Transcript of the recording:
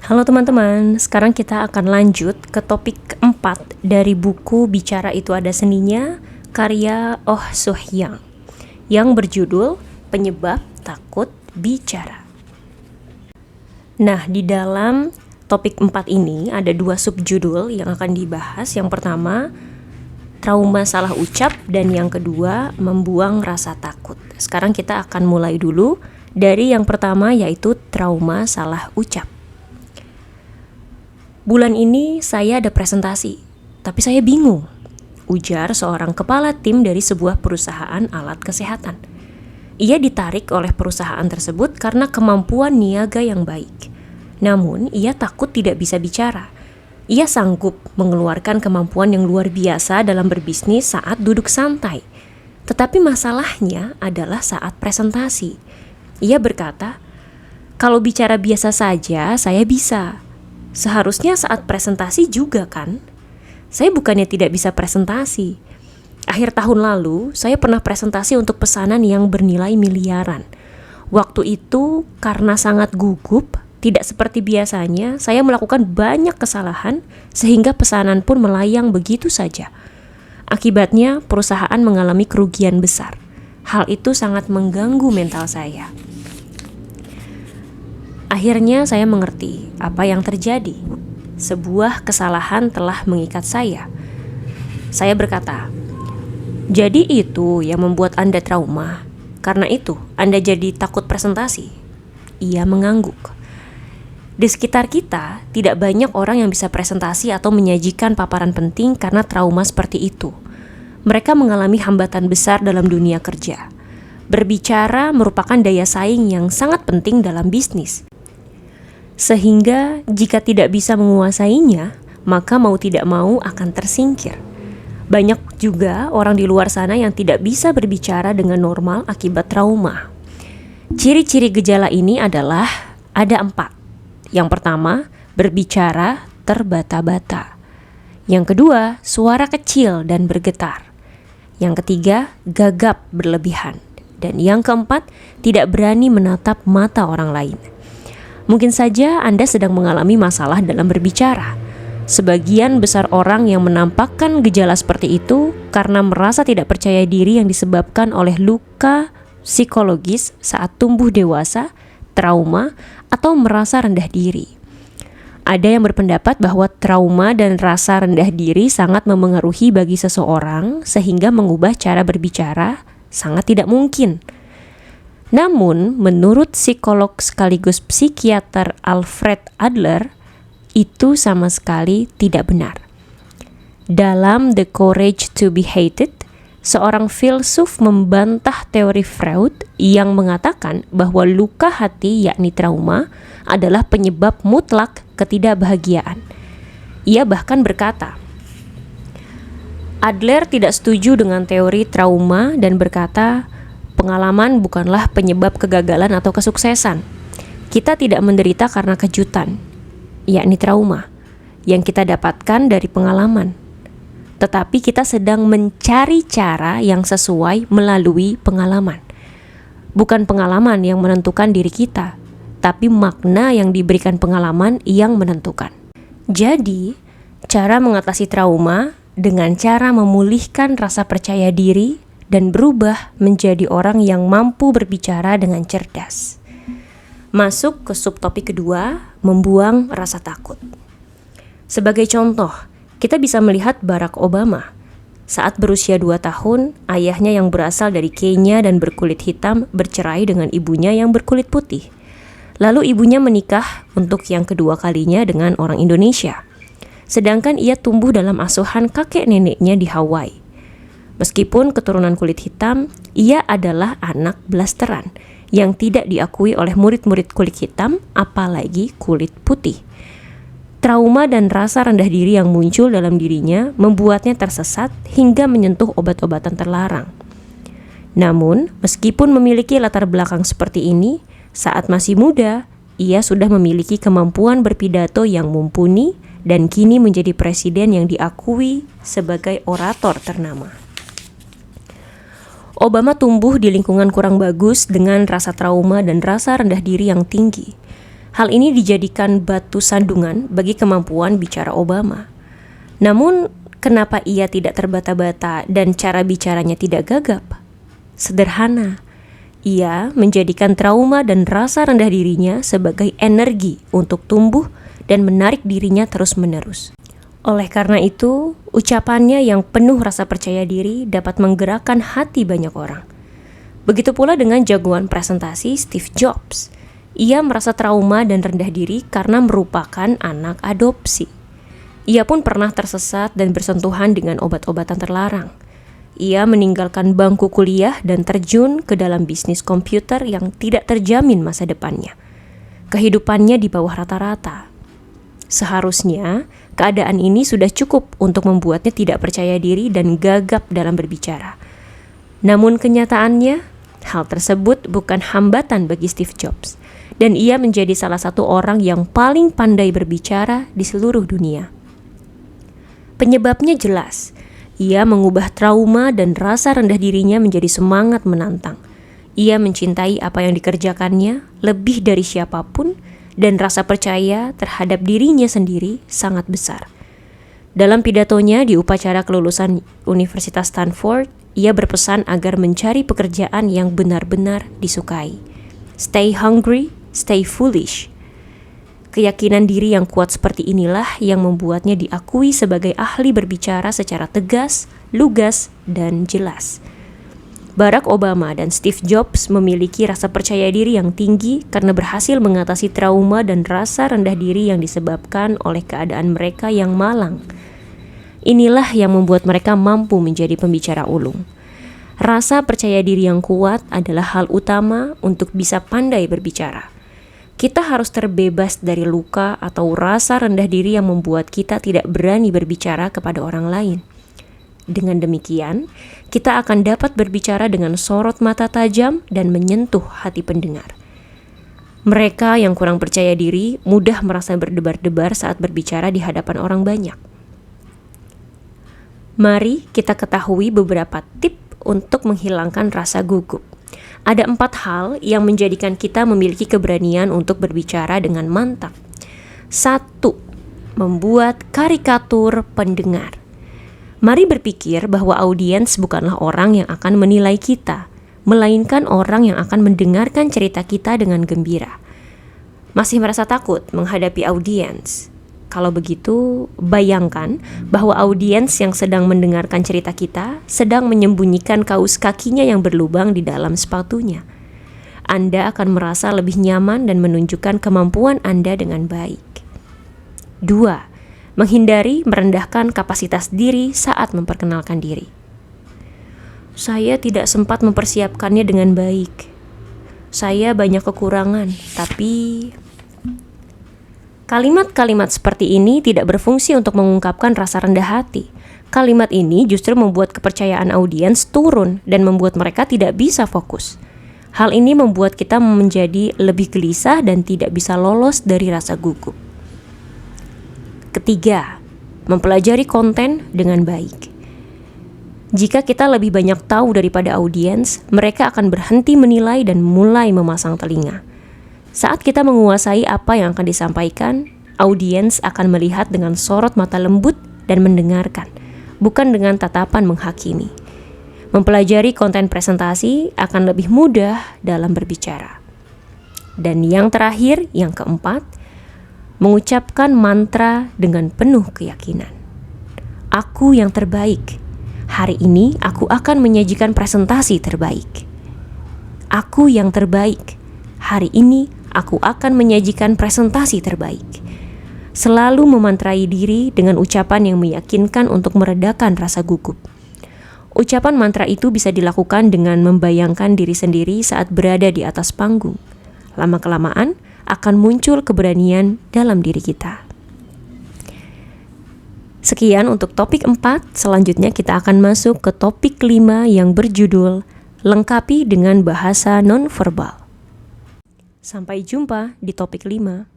Halo teman-teman, sekarang kita akan lanjut ke topik keempat dari buku Bicara Itu Ada Seninya, karya Oh Soo-hyang, yang berjudul Penyebab Takut Bicara. Nah, di dalam topik 4 ini ada 2 subjudul yang akan dibahas. Yang pertama, trauma salah ucap, dan yang kedua, membuang rasa takut. Sekarang kita akan mulai dulu dari yang pertama, yaitu trauma salah ucap. Bulan ini saya ada presentasi, tapi saya bingung, ujar seorang kepala tim dari sebuah perusahaan alat kesehatan. Ia ditarik oleh perusahaan tersebut karena kemampuan niaga yang baik. Namun, ia takut tidak bisa bicara. Ia sanggup mengeluarkan kemampuan yang luar biasa dalam berbisnis saat duduk santai. Tetapi masalahnya adalah saat presentasi. Ia berkata, "Kalau bicara biasa saja, saya bisa. Seharusnya saat presentasi juga kan? Saya bukannya tidak bisa presentasi. Akhir tahun lalu, saya pernah presentasi untuk pesanan yang bernilai miliaran. Waktu itu, karena sangat gugup, tidak seperti biasanya, saya melakukan banyak kesalahan sehingga pesanan pun melayang begitu saja. Akibatnya, perusahaan mengalami kerugian besar. Hal itu sangat mengganggu mental saya." Akhirnya saya mengerti apa yang terjadi. Sebuah kesalahan telah mengikat saya. Saya berkata, "Jadi itu yang membuat Anda trauma. Karena itu Anda jadi takut presentasi?" Ia mengangguk. Di sekitar kita, tidak banyak orang yang bisa presentasi atau menyajikan paparan penting karena trauma seperti itu. Mereka mengalami hambatan besar dalam dunia kerja. Berbicara merupakan daya saing yang sangat penting dalam bisnis. Sehingga jika tidak bisa menguasainya, maka mau tidak mau akan tersingkir. Banyak juga orang di luar sana yang tidak bisa berbicara dengan normal akibat trauma. Ciri-ciri gejala ini adalah ada 4. Yang pertama, berbicara terbata-bata. Yang kedua, suara kecil dan bergetar. Yang ketiga, gagap berlebihan. Dan yang keempat, tidak berani menatap mata orang lain. Mungkin saja Anda sedang mengalami masalah dalam berbicara. Sebagian besar orang yang menampakkan gejala seperti itu karena merasa tidak percaya diri yang disebabkan oleh luka psikologis saat tumbuh dewasa, trauma, atau merasa rendah diri. Ada yang berpendapat bahwa trauma dan rasa rendah diri sangat memengaruhi bagi seseorang sehingga mengubah cara berbicara sangat tidak mungkin. Namun, menurut psikolog sekaligus psikiater Alfred Adler, itu sama sekali tidak benar. Dalam The Courage to be Hated, seorang filsuf membantah teori Freud yang mengatakan bahwa luka hati, yakni trauma, adalah penyebab mutlak ketidakbahagiaan. Ia bahkan berkata, Adler tidak setuju dengan teori trauma dan berkata, pengalaman bukanlah penyebab kegagalan atau kesuksesan. Kita tidak menderita karena kejutan, yakni trauma, yang kita dapatkan dari pengalaman. Tetapi kita sedang mencari cara yang sesuai melalui pengalaman. Bukan pengalaman yang menentukan diri kita, tapi makna yang diberikan pengalaman yang menentukan. Jadi, cara mengatasi trauma dengan cara memulihkan rasa percaya diri dan berubah menjadi orang yang mampu berbicara dengan cerdas. Masuk ke subtopik kedua, membuang rasa takut. Sebagai contoh, kita bisa melihat Barack Obama. Saat berusia 2 tahun, ayahnya yang berasal dari Kenya dan berkulit hitam bercerai dengan ibunya yang berkulit putih. Lalu ibunya menikah untuk yang kedua kalinya dengan orang Indonesia. Sedangkan ia tumbuh dalam asuhan kakek neneknya di Hawaii. Meskipun keturunan kulit hitam, ia adalah anak blasteran yang tidak diakui oleh murid-murid kulit hitam, apalagi kulit putih. Trauma dan rasa rendah diri yang muncul dalam dirinya membuatnya tersesat hingga menyentuh obat-obatan terlarang. Namun, meskipun memiliki latar belakang seperti ini, saat masih muda, ia sudah memiliki kemampuan berpidato yang mumpuni dan kini menjadi presiden yang diakui sebagai orator ternama. Obama tumbuh di lingkungan kurang bagus dengan rasa trauma dan rasa rendah diri yang tinggi. Hal ini dijadikan batu sandungan bagi kemampuan bicara Obama. Namun, kenapa ia tidak terbata-bata dan cara bicaranya tidak gagap? Sederhana, ia menjadikan trauma dan rasa rendah dirinya sebagai energi untuk tumbuh dan menarik dirinya terus-menerus. Oleh karena itu, ucapannya yang penuh rasa percaya diri dapat menggerakkan hati banyak orang. Begitu pula dengan jagoan presentasi Steve Jobs. Ia merasa trauma dan rendah diri karena merupakan anak adopsi. Ia pun pernah tersesat dan bersentuhan dengan obat-obatan terlarang. Ia meninggalkan bangku kuliah dan terjun ke dalam bisnis komputer yang tidak terjamin masa depannya. Kehidupannya di bawah rata-rata. Seharusnya, keadaan ini sudah cukup untuk membuatnya tidak percaya diri dan gagap dalam berbicara. Namun kenyataannya, hal tersebut bukan hambatan bagi Steve Jobs, dan ia menjadi salah satu orang yang paling pandai berbicara di seluruh dunia. Penyebabnya jelas, ia mengubah trauma dan rasa rendah dirinya menjadi semangat menantang. Ia mencintai apa yang dikerjakannya lebih dari siapapun, dan rasa percaya terhadap dirinya sendiri sangat besar. Dalam pidatonya di upacara kelulusan Universitas Stanford, ia berpesan agar mencari pekerjaan yang benar-benar disukai. Stay hungry, stay foolish. Keyakinan diri yang kuat seperti inilah yang membuatnya diakui sebagai ahli berbicara secara tegas, lugas, dan jelas. Barack Obama dan Steve Jobs memiliki rasa percaya diri yang tinggi karena berhasil mengatasi trauma dan rasa rendah diri yang disebabkan oleh keadaan mereka yang malang. Inilah yang membuat mereka mampu menjadi pembicara ulung. Rasa percaya diri yang kuat adalah hal utama untuk bisa pandai berbicara. Kita harus terbebas dari luka atau rasa rendah diri yang membuat kita tidak berani berbicara kepada orang lain. Dengan demikian, kita akan dapat berbicara dengan sorot mata tajam dan menyentuh hati pendengar. Mereka yang kurang percaya diri mudah merasa berdebar-debar saat berbicara di hadapan orang banyak. Mari kita ketahui beberapa tip untuk menghilangkan rasa gugup. Ada 4 hal yang menjadikan kita memiliki keberanian untuk berbicara dengan mantap. 1. Membuat karikatur pendengar. Mari berpikir bahwa audiens bukanlah orang yang akan menilai kita, melainkan orang yang akan mendengarkan cerita kita dengan gembira. Masih merasa takut menghadapi audiens? Kalau begitu, bayangkan bahwa audiens yang sedang mendengarkan cerita kita sedang menyembunyikan kaus kakinya yang berlubang di dalam sepatunya. Anda akan merasa lebih nyaman dan menunjukkan kemampuan Anda dengan baik. 2. Menghindari merendahkan kapasitas diri saat memperkenalkan diri. Saya tidak sempat mempersiapkannya dengan baik. Saya banyak kekurangan, tapi... Kalimat-kalimat seperti ini tidak berfungsi untuk mengungkapkan rasa rendah hati. Kalimat ini justru membuat kepercayaan audiens turun dan membuat mereka tidak bisa fokus. Hal ini membuat kita menjadi lebih gelisah dan tidak bisa lolos dari rasa gugup. Ketiga, mempelajari konten dengan baik. Jika kita lebih banyak tahu daripada audiens, mereka akan berhenti menilai dan mulai memasang telinga. Saat kita menguasai apa yang akan disampaikan, audiens akan melihat dengan sorot mata lembut dan mendengarkan, bukan dengan tatapan menghakimi. Mempelajari konten presentasi akan lebih mudah dalam berbicara. Dan yang terakhir, yang keempat, mengucapkan mantra dengan penuh keyakinan. Aku yang terbaik. Hari ini aku akan menyajikan presentasi terbaik. Aku yang terbaik. Hari ini aku akan menyajikan presentasi terbaik. Selalu memantrai diri dengan ucapan yang meyakinkan untuk meredakan rasa gugup. Ucapan mantra itu bisa dilakukan dengan membayangkan diri sendiri saat berada di atas panggung. Lama-kelamaan akan muncul keberanian dalam diri kita. Sekian untuk topik 4, selanjutnya kita akan masuk ke topik 5 yang berjudul Lengkapi dengan bahasa nonverbal. Sampai jumpa di topik 5.